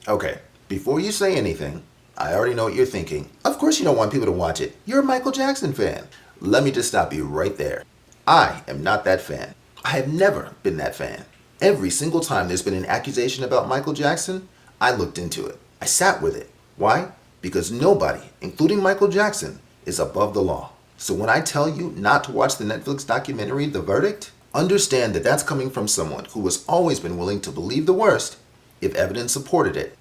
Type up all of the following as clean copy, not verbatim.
Okay, before you say anything, I already know what you're thinking. Of course you don't want people to watch it. You're a Michael Jackson fan. Let me just stop you right there. I am not that fan. I have never been that fan. Every single time there's been an accusation about Michael Jackson, I looked into it. I sat with it. Why? Because nobody, including Michael Jackson, is above the law. So when I tell you not to watch the Netflix documentary, The Verdict, understand that that's coming from someone who has always been willing to believe the worst if evidence supported it.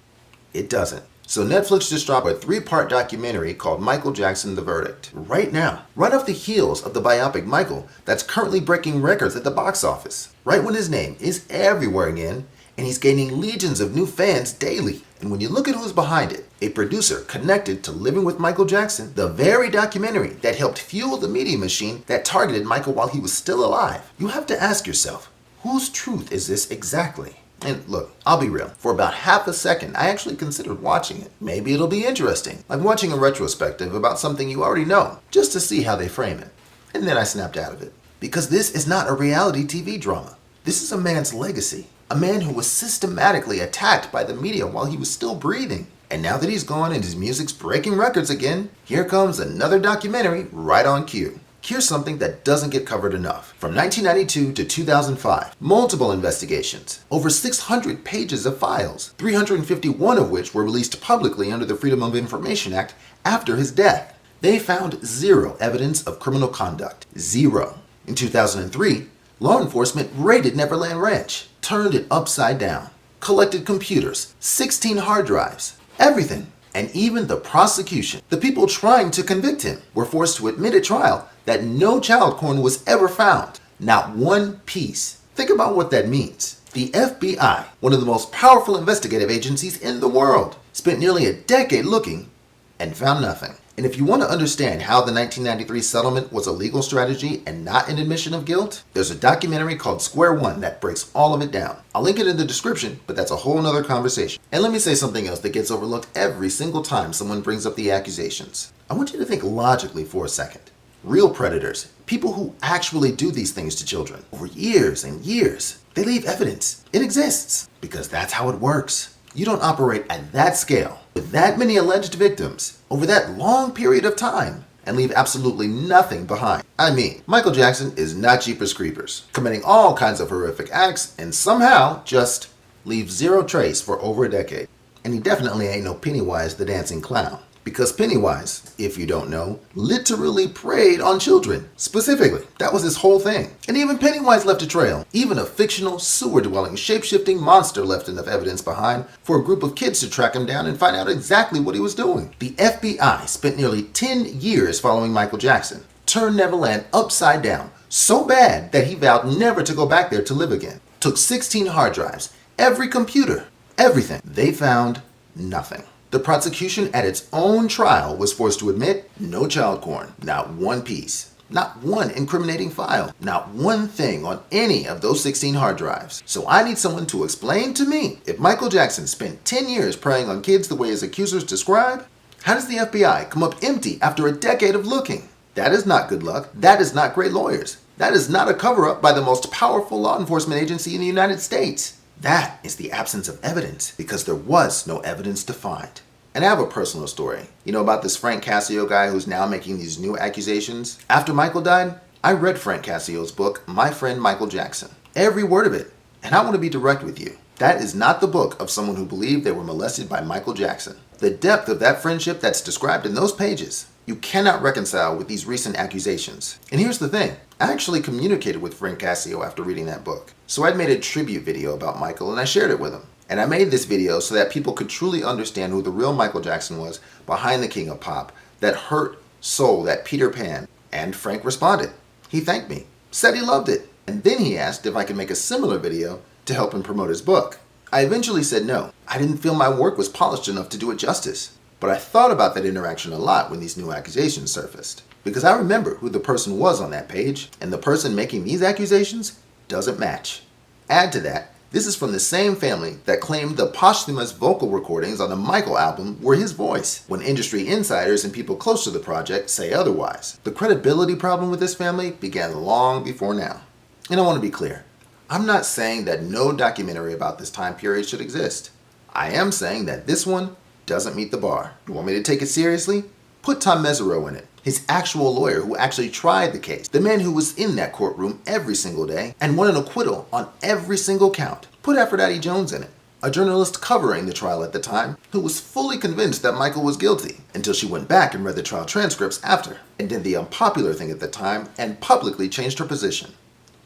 It doesn't. So Netflix just dropped a 3-part documentary called Michael Jackson: The Verdict right now, right off the heels of the biopic Michael that's currently breaking records at the box office. Right when his name is everywhere again, and he's gaining legions of new fans daily. And when you look at who's behind it, a producer connected to Living with Michael Jackson, the very documentary that helped fuel the media machine that targeted Michael while he was still alive, you have to ask yourself, whose truth is this exactly? And look, I'll be real. For about half a second, I actually considered watching it. Maybe it'll be interesting, like watching a retrospective about something you already know, just to see how they frame it. And then I snapped out of it. Because this is not a reality TV drama. This is a man's legacy. A man who was systematically attacked by the media while he was still breathing. And now that he's gone and his music's breaking records again, here comes another documentary right on cue. Here's something that doesn't get covered enough. From 1992 to 2005, multiple investigations, over 600 pages of files, 351 of which were released publicly under the Freedom of Information Act after his death. They found zero evidence of criminal conduct. Zero. In 2003, law enforcement raided Neverland Ranch, turned it upside down, collected computers, 16 hard drives, everything. And even the prosecution, the people trying to convict him, were forced to admit at trial that no child porn was ever found. Not one piece. Think about what that means. The FBI, one of the most powerful investigative agencies in the world, spent nearly a decade looking and found nothing. And if you want to understand how the 1993 settlement was a legal strategy and not an admission of guilt, there's a documentary called Square One that breaks all of it down. I'll link it in the description, but that's a whole nother conversation. And let me say something else that gets overlooked every single time someone brings up the accusations. I want you to think logically for a second. Real predators, people who actually do these things to children, over years and years, they leave evidence. It exists because that's how it works. You don't operate at that scale, with that many alleged victims, over that long period of time, and leave absolutely nothing behind. I mean, Michael Jackson is not Jeepers Creepers, committing all kinds of horrific acts, and somehow just leaves zero trace for over a decade. And he definitely ain't no Pennywise the Dancing Clown. Because Pennywise, if you don't know, literally preyed on children. Specifically, that was his whole thing. And even Pennywise left a trail. Even a fictional, sewer-dwelling, shape-shifting monster left enough evidence behind for a group of kids to track him down and find out exactly what he was doing. The FBI spent nearly 10 years following Michael Jackson, turned Neverland upside down, so bad that he vowed never to go back there to live again. Took 16 hard drives, every computer, everything. They found nothing. The prosecution at its own trial was forced to admit no child porn, not one piece, not one incriminating file, not one thing on any of those 16 hard drives. So I need someone to explain to me, if Michael Jackson spent 10 years preying on kids the way his accusers describe, how does the FBI come up empty after a decade of looking? That is not good luck. That is not great lawyers. That is not a cover-up by the most powerful law enforcement agency in the United States. That is the absence of evidence, because there was no evidence to find. And I have a personal story. You know about this Frank Cascio guy who's now making these new accusations? After Michael died, I read Frank Cascio's book, My Friend Michael Jackson. Every word of it. And I want to be direct with you. That is not the book of someone who believed they were molested by Michael Jackson. The depth of that friendship that's described in those pages, you cannot reconcile with these recent accusations. And here's the thing. I actually communicated with Frank Cascio after reading that book. So I'd made a tribute video about Michael and I shared it with him. And I made this video so that people could truly understand who the real Michael Jackson was behind the King of Pop, that hurt soul, that Peter Pan. And Frank responded. He thanked me, said he loved it. And then he asked if I could make a similar video to help him promote his book. I eventually said no. I didn't feel my work was polished enough to do it justice. But I thought about that interaction a lot when these new accusations surfaced. Because I remember who the person was on that page, and the person making these accusations doesn't match. Add to that, this is from the same family that claimed the posthumous vocal recordings on the Michael album were his voice, when industry insiders and people close to the project say otherwise. The credibility problem with this family began long before now. And I want to be clear. I'm not saying that no documentary about this time period should exist. I am saying that this one doesn't meet the bar. You want me to take it seriously? Put Tom Mesereau in it. His actual lawyer who actually tried the case. The man who was in that courtroom every single day and won an acquittal on every single count. Put Aphrodite Jones in it. A journalist covering the trial at the time who was fully convinced that Michael was guilty until she went back and read the trial transcripts after and did the unpopular thing at the time and publicly changed her position.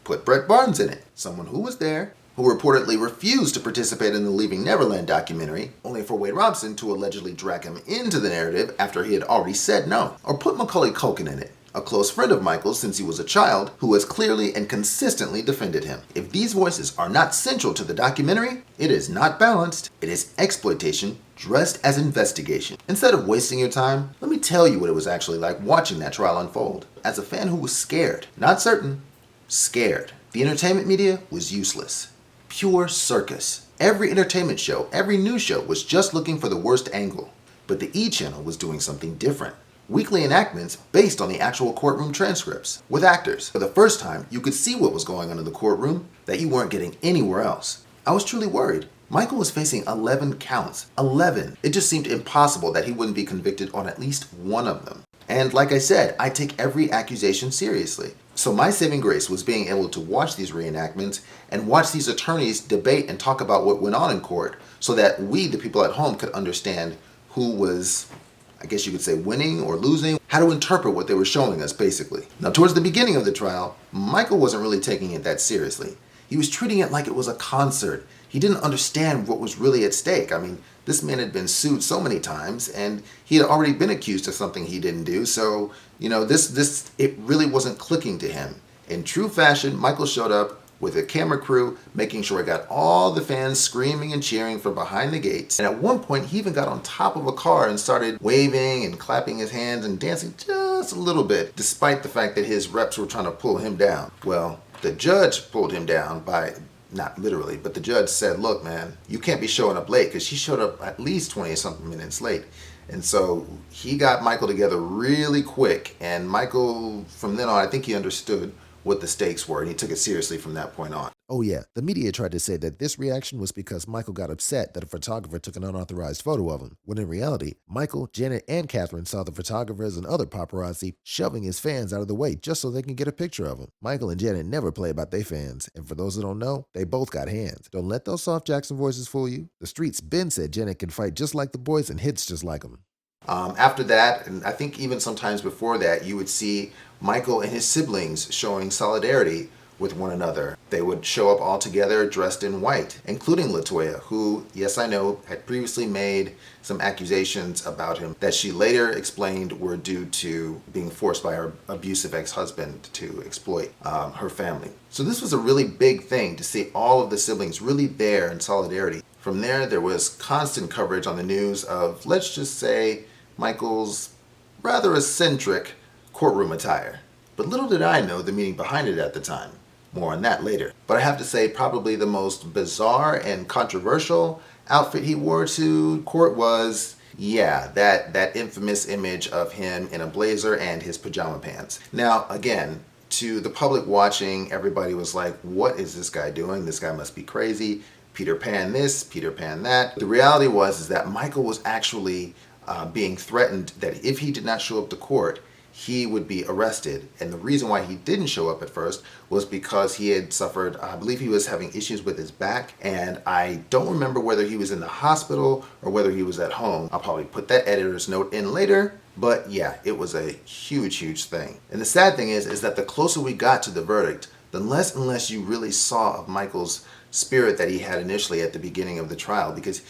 Put Brett Barnes in it, someone who was there, who reportedly refused to participate in the Leaving Neverland documentary, only for Wade Robson to allegedly drag him into the narrative after he had already said no. Or put Macaulay Culkin in it, a close friend of Michael's since he was a child, who has clearly and consistently defended him. If these voices are not central to the documentary, it is not balanced, it is exploitation dressed as investigation. Instead of wasting your time, let me tell you what it was actually like watching that trial unfold. As a fan who was scared, not certain, scared. The entertainment media was useless. Pure circus. Every entertainment show, every news show was just looking for the worst angle. But the E! Channel was doing something different. Weekly enactments based on the actual courtroom transcripts, with actors. For the first time, you could see what was going on in the courtroom that you weren't getting anywhere else. I was truly worried. Michael was facing 11 counts. 11. It just seemed impossible that he wouldn't be convicted on at least one of them. And like I said, I take every accusation seriously. So my saving grace was being able to watch these reenactments and watch these attorneys debate and talk about what went on in court so that we, the people at home, could understand who was, I guess you could say, winning or losing, how to interpret what they were showing us, basically. Now, towards the beginning of the trial, Michael wasn't really taking it that seriously. He was treating it like it was a concert. He didn't understand what was really at stake. I mean, this man had been sued so many times, and he had already been accused of something he didn't do, so, it really wasn't clicking to him. In true fashion, Michael showed up with a camera crew, making sure he got all the fans screaming and cheering from behind the gates. And at one point, he even got on top of a car and started waving and clapping his hands and dancing just a little bit, despite the fact that his reps were trying to pull him down. Well, the judge pulled him down by, not literally, but the judge said, look, man, you can't be showing up late, because she showed up at least 20-something minutes late. And so he got Michael together really quick, and Michael, from then on, I think he understood what the stakes were, and he took it seriously from that point on. Oh yeah, the media tried to say that this reaction was because Michael got upset that a photographer took an unauthorized photo of him, when in reality, Michael, Janet, and Catherine saw the photographers and other paparazzi shoving his fans out of the way just so they can get a picture of him. Michael and Janet never play about their fans, and for those who don't know, they both got hands. Don't let those soft Jackson voices fool you. The streets been said Janet can fight just like the boys and hits just like them. After that, and I think even sometimes before that, you would see Michael and his siblings showing solidarity with one another. They would show up all together dressed in white, including LaToya, who, yes, I know, had previously made some accusations about him that she later explained were due to being forced by her abusive ex-husband to exploit her family. So this was a really big thing to see all of the siblings really there in solidarity. From there was constant coverage on the news of, let's just say, Michael's rather eccentric courtroom attire. But little did I know the meaning behind it at the time. More on that later. But I have to say probably the most bizarre and controversial outfit he wore to court was, that infamous image of him in a blazer and his pajama pants. Now, again, to the public watching, everybody was like, what is this guy doing? This guy must be crazy. Peter Pan this, Peter Pan that. The reality was that Michael was actually being threatened that if he did not show up to court, he would be arrested. And the reason why he didn't show up at first was because he had suffered, I believe he was having issues with his back, and I don't remember whether he was in the hospital or whether he was at home. I'll probably put that editor's note in later, but yeah, it was a huge, huge thing. And the sad thing is that the closer we got to the verdict, the less and less you really saw of Michael's spirit that he had initially at the beginning of the trial, because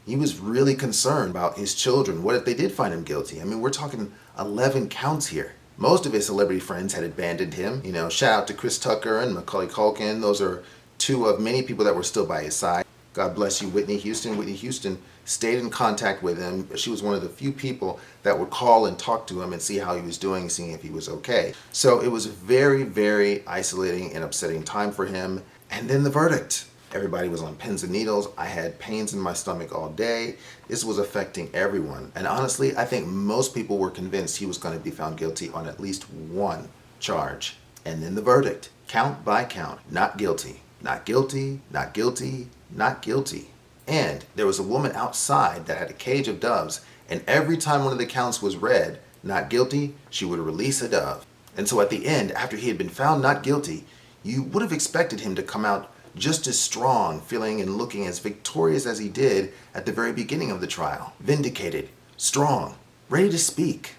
he was really concerned about his children. What if they did find him guilty? I mean, we're talking 11 counts here. Most of his celebrity friends had abandoned him. Shout out to Chris Tucker and Macaulay Culkin. Those are two of many people that were still by his side. God bless you, Whitney Houston. Whitney Houston stayed in contact with him. She was one of the few people that would call and talk to him and see how he was doing, seeing if he was okay. So it was a very, very isolating and upsetting time for him. And then the verdict. Everybody was on pins and needles. I had pains in my stomach all day. This was affecting everyone. And honestly, I think most people were convinced he was going to be found guilty on at least one charge. And then the verdict, count by count, not guilty, not guilty, not guilty, not guilty. And there was a woman outside that had a cage of doves, and every time one of the counts was read, not guilty, she would release a dove. And so at the end, after he had been found not guilty, you would have expected him to come out just as strong, feeling and looking as victorious as he did at the very beginning of the trial. Vindicated, strong, ready to speak.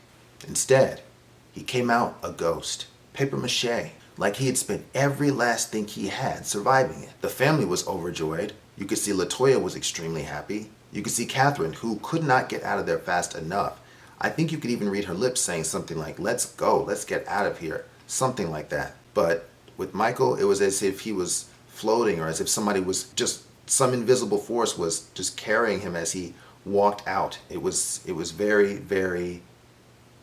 Instead, he came out a ghost, paper mache, like he had spent every last thing he had surviving it. The family was overjoyed. You could see LaToya was extremely happy. You could see Catherine, who could not get out of there fast enough. I think you could even read her lips saying something like, "Let's go, let's get out of here," something like that. But with Michael, it was as if he was floating, or as if somebody was just, some invisible force was just carrying him as he walked out. It was very, very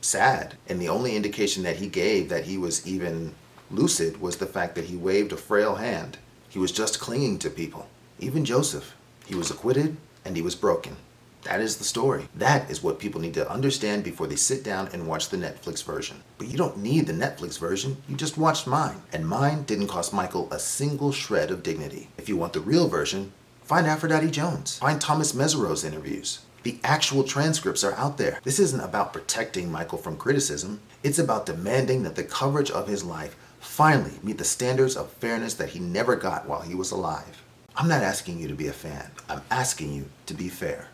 sad. And the only indication that he gave that he was even lucid was the fact that he waved a frail hand. He was just clinging to people. Even Joseph. He was acquitted and he was broken. That is the story. That is what people need to understand before they sit down and watch the Netflix version. But you don't need the Netflix version. You just watched mine. And mine didn't cost Michael a single shred of dignity. If you want the real version, find Aphrodite Jones. Find Thomas Mesereau's interviews. The actual transcripts are out there. This isn't about protecting Michael from criticism. It's about demanding that the coverage of his life finally meet the standards of fairness that he never got while he was alive. I'm not asking you to be a fan. I'm asking you to be fair.